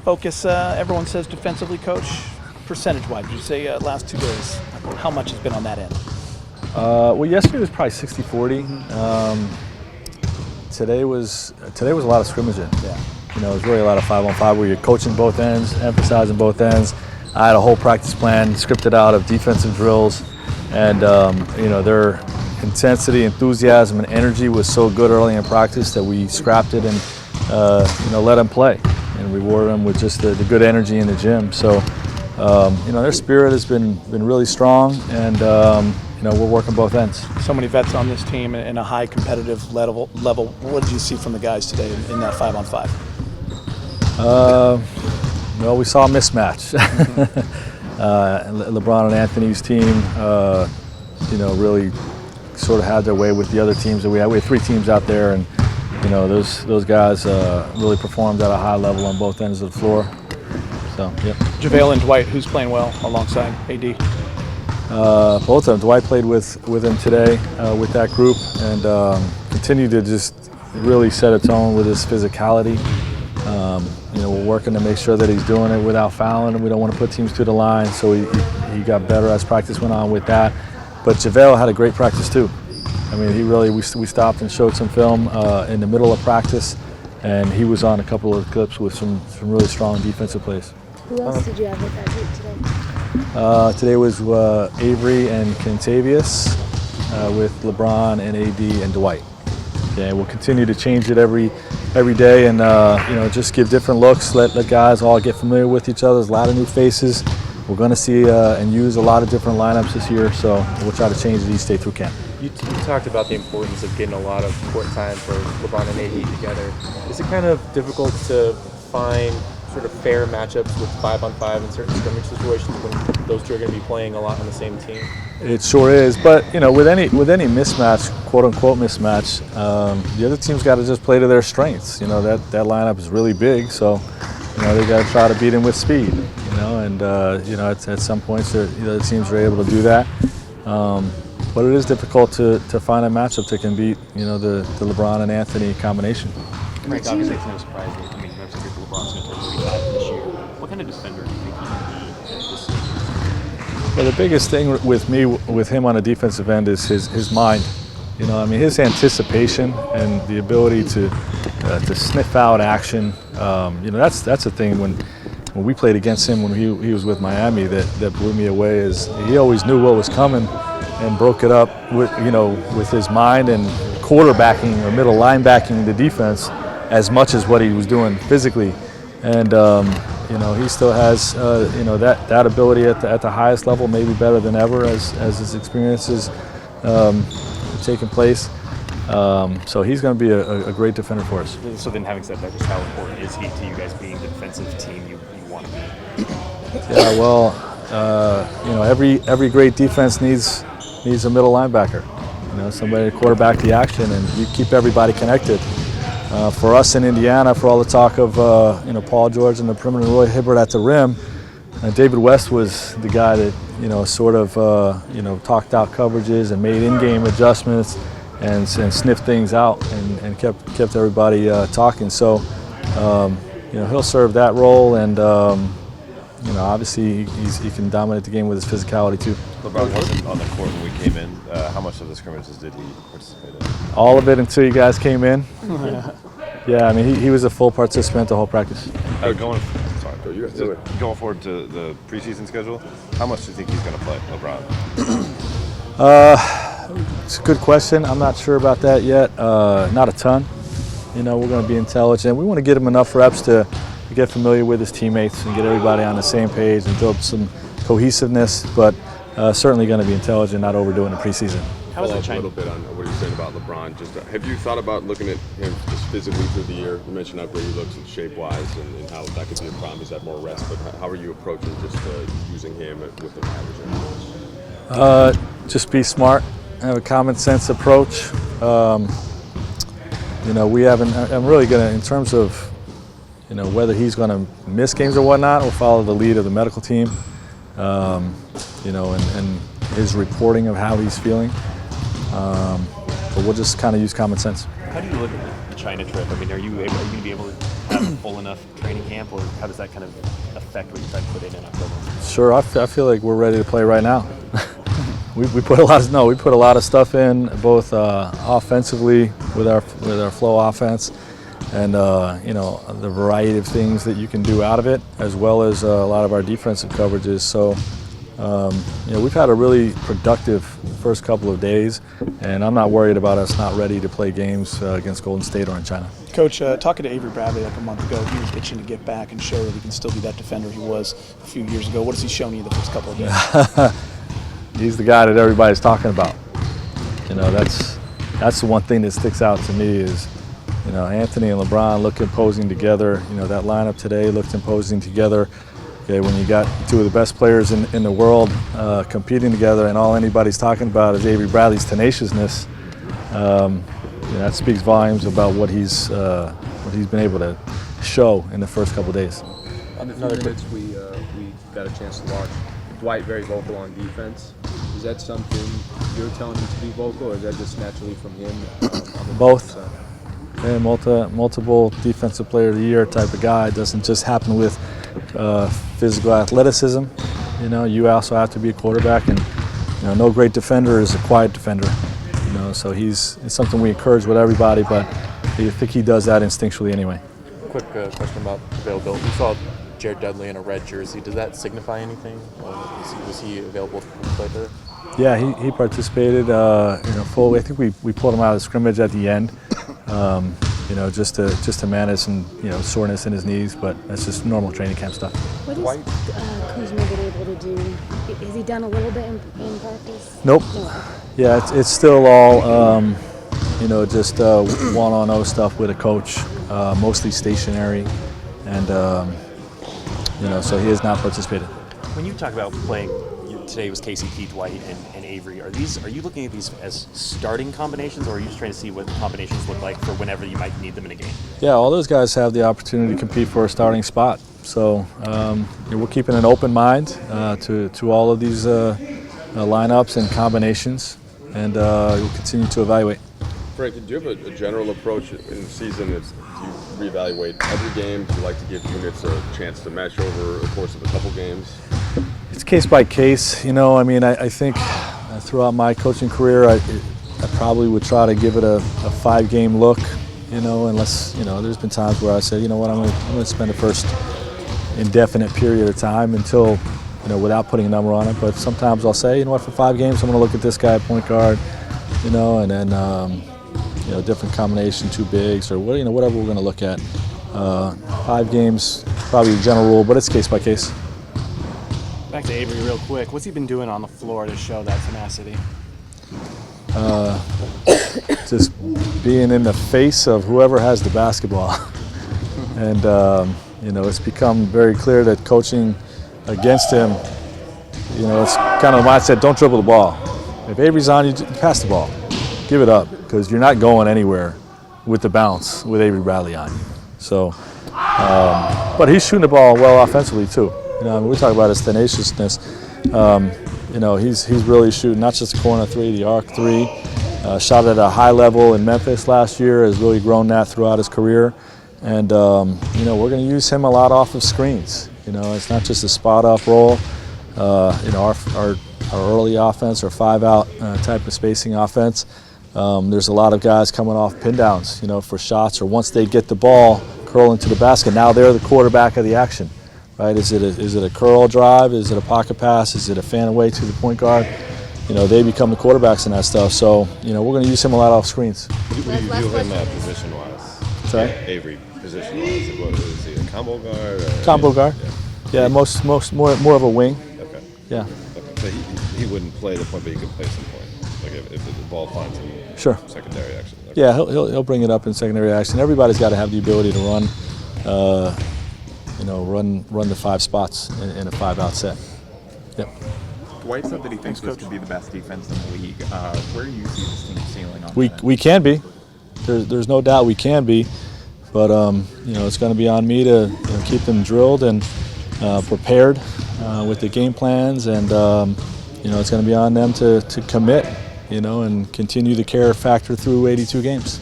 focus, everyone says defensively, Coach. Percentage-wise, you say last 2 days, how much has been on that end? Well, yesterday was probably 60-40. Today was a lot of scrimmaging. Yeah. You know, it was really a lot of 5-on-5 where you're coaching both ends, emphasizing both ends. I had a whole practice plan scripted out of defensive drills, and you know, their intensity, enthusiasm, and energy was so good early in practice that we scrapped it and you know, let them play and rewarded them with just the good energy in the gym. So you know, their spirit has been really strong, and you know, we're working both ends. So many vets on this team in a high competitive level. What did you see from the guys today in that 5-on-5? Well, we saw a mismatch. LeBron and Anthony's team, you know, really sort of had their way with the other teams that we had. We had 3 teams out there, and you know, those guys really performed at a high level on both ends of the floor. So, yep. JaVale and Dwight, who's playing well alongside AD? Both of them. Dwight played with him today with that group, and continued to just really set a tone with his physicality. You know, we're working to make sure that he's doing it without fouling, and we don't want to put teams to the line, so he got better as practice went on with that. But JaVale had a great practice too. I mean, we stopped and showed some film in the middle of practice, and he was on a couple of clips with some really strong defensive plays. Who else did you have with that group today? Today was Avery and Kentavious with LeBron and AD and Dwight. Yeah, we'll continue to change it every day, and you know, just give different looks. Let guys all get familiar with each other. There's a lot of new faces. We're going to see and use a lot of different lineups this year, so we'll try to change it each day through camp. You talked about the importance of getting a lot of court time for LeBron and AD together. Is it kind of difficult to find sort of fair matchups with 5-on-5 in certain scrimmage situations when those two are going to be playing a lot on the same team? It sure is, but you know, with any mismatch, quote unquote mismatch, the other team's got to just play to their strengths. You know, that lineup is really big, so you know, they got to try to beat him with speed. You know, and you know, at some points, the other teams are able to do that. But it is difficult to find a matchup that can beat, you know, the LeBron and Anthony combination. Right, obviously it's no surprise that, I mean, most of LeBron's going to turn 35 this year. What kind of defender do you think he can be this season? Well, the biggest thing with him on the defensive end is his mind. You know, I mean, his anticipation and the ability to sniff out action. You know, that's the thing when we played against him when he was with Miami that blew me away. Is he always knew what was coming and broke it up with, you know, with his mind and quarterbacking or middle linebacking the defense as much as what he was doing physically. And you know, he still has you know, that ability at the highest level, maybe better than ever as his experiences taking place. So he's going to be a great defender for us. So then, having said that, just how important is he to you guys being the defensive team you want to be? Yeah, well, you know, every great defense needs a middle linebacker. You know, somebody to quarterback the action, and you keep everybody connected. For us in Indiana, for all the talk of you know, Paul George and the perimeter, Roy Hibbert at the rim, David West was the guy that, you know, sort of you know, talked out coverages and made in-game adjustments and sniffed things out and kept everybody talking. So you know, he'll serve that role, and you know, obviously he can dominate the game with his physicality too. LeBron wasn't on the court when we came in. How much of the scrimmages did he participate in? All of it until you guys came in. Yeah, I mean, he was a full participant the whole practice. Going forward to the preseason schedule, how much do you think he's going to play, LeBron? It's a good question. I'm not sure about that yet. Not a ton. You know, we're going to be intelligent. We want to get him enough reps to get familiar with his teammates and get everybody on the same page and build some cohesiveness, but certainly going to be intelligent, not overdoing the preseason. How is it a little bit on what you're saying about LeBron? Just have you thought about looking at him just physically through the year? You mentioned how great he looks and shape-wise, and how that could be a problem. He's had more rest, but how are you approaching just using him with the average? Just be smart, have a common sense approach. You know, we haven't. I'm really going to, in terms of, you know, whether he's going to miss games or whatnot, we'll follow the lead of the medical team. You know, and his reporting of how he's feeling. But we'll just kind of use common sense. How do you look at the China trip? I mean, are you going to be able to have a full enough training camp, or how does that kind of affect what you try to put in October? Sure, I feel like we're ready to play right now. we put a lot of stuff in, both offensively with our flow offense, and the variety of things that you can do out of it, as well as a lot of our defensive coverages. So we've had a really productive first couple of days, and I'm not worried about us not ready to play games against Golden State or in China. Coach, talking to Avery Bradley like a month ago, he was itching to get back and show that he can still be that defender he was a few years ago. What has he shown you the first couple of days? He's the guy that everybody's talking about. That's the one thing that sticks out to me is, Anthony and LeBron look imposing together. That lineup today looked imposing together. Okay, when you got two of the best players in the world competing together, and all anybody's talking about is Avery Bradley's tenaciousness, that speaks volumes about what he's been able to show in the first couple of days. On the few minutes we got a chance to watch Dwight very vocal on defense. Is that something you're telling him to be vocal, or is that just naturally from him? On the Both. Yeah, multiple defensive player of the year type of guy. It doesn't just happen with physical athleticism. You also have to be a quarterback, and no great defender is a quiet defender. So it's something we encourage with everybody, but I think he does that instinctually anyway. Quick question about availability. We saw Jared Dudley in a red jersey. Does that signify anything? Was he available to play there? Yeah, he participated full. I think we pulled him out of the scrimmage at the end, just to manage some soreness in his knees, but that's just normal training camp stuff. What has Kuzma been able to do? Has he done a little bit in practice? Nope. No. Yeah, it's still all just one-on-0 stuff with a coach, mostly stationary, and so he has not participated. When you talk about playing, today was KCP, Dwight, and Avery. Are you looking at these as starting combinations, or are you just trying to see what combinations look like for whenever you might need them in a game? Yeah, all those guys have the opportunity to compete for a starting spot. So we're keeping an open mind to all of these lineups and combinations, and we'll continue to evaluate. Frank, do you have a general approach in the season? Do you reevaluate every game? Do you like to give units a chance to match over the course of a couple games? It's case by case. I think throughout my coaching career, I probably would try to give it a 5-game look, unless, there's been times where I said, I'm going to spend the first indefinite period of time until, without putting a number on it. But sometimes I'll say, for 5 games, I'm going to look at this guy at point guard, and then, different combination, 2 bigs, or whatever we're going to look at. 5 games, probably a general rule, but it's case by case. Back to Avery real quick. What's he been doing on the floor to show that tenacity? Just being in the face of whoever has the basketball. And, it's become very clear that coaching against him, it's kind of the mindset, don't dribble the ball. If Avery's on you, pass the ball. Give it up, because you're not going anywhere with the bounce with Avery Bradley on you. So, but he's shooting the ball well offensively too. We talk about his tenaciousness. He's really shooting not just the corner 3, the arc 3. Shot at a high level in Memphis last year. Has really grown that throughout his career. And we're going to use him a lot off of screens. It's not just a spot-up role. Our early offense, our 5-out type of spacing offense. There's a lot of guys coming off pin downs, for shots, or once they get the ball, curl into the basket. Now they're the quarterback of the action. Right? Is it a curl drive? Is it a pocket pass? Is it a fan away to the point guard? They become the quarterbacks in that stuff. So, we're going to use him a lot off screens. What do you view him position-wise? Sorry? Avery, position-wise. What is he, a combo guard? Combo guard. Yeah, most more of a wing. Okay. Yeah. Okay. So he wouldn't play the point, but he could play some point. Like if the ball finds him. Sure. Secondary action. Okay. Yeah, he'll bring it up in secondary action. Everybody's got to have the ability to run. Run the 5 spots in a 5-out set. Yep. Dwight said that he thinks this could be the best defense in the league. Where do you see this team ceiling on that? We can be. There's no doubt we can be. But, it's going to be on me to keep them drilled and prepared with the game plans. And, it's going to be on them to commit, and continue the care factor through 82 games.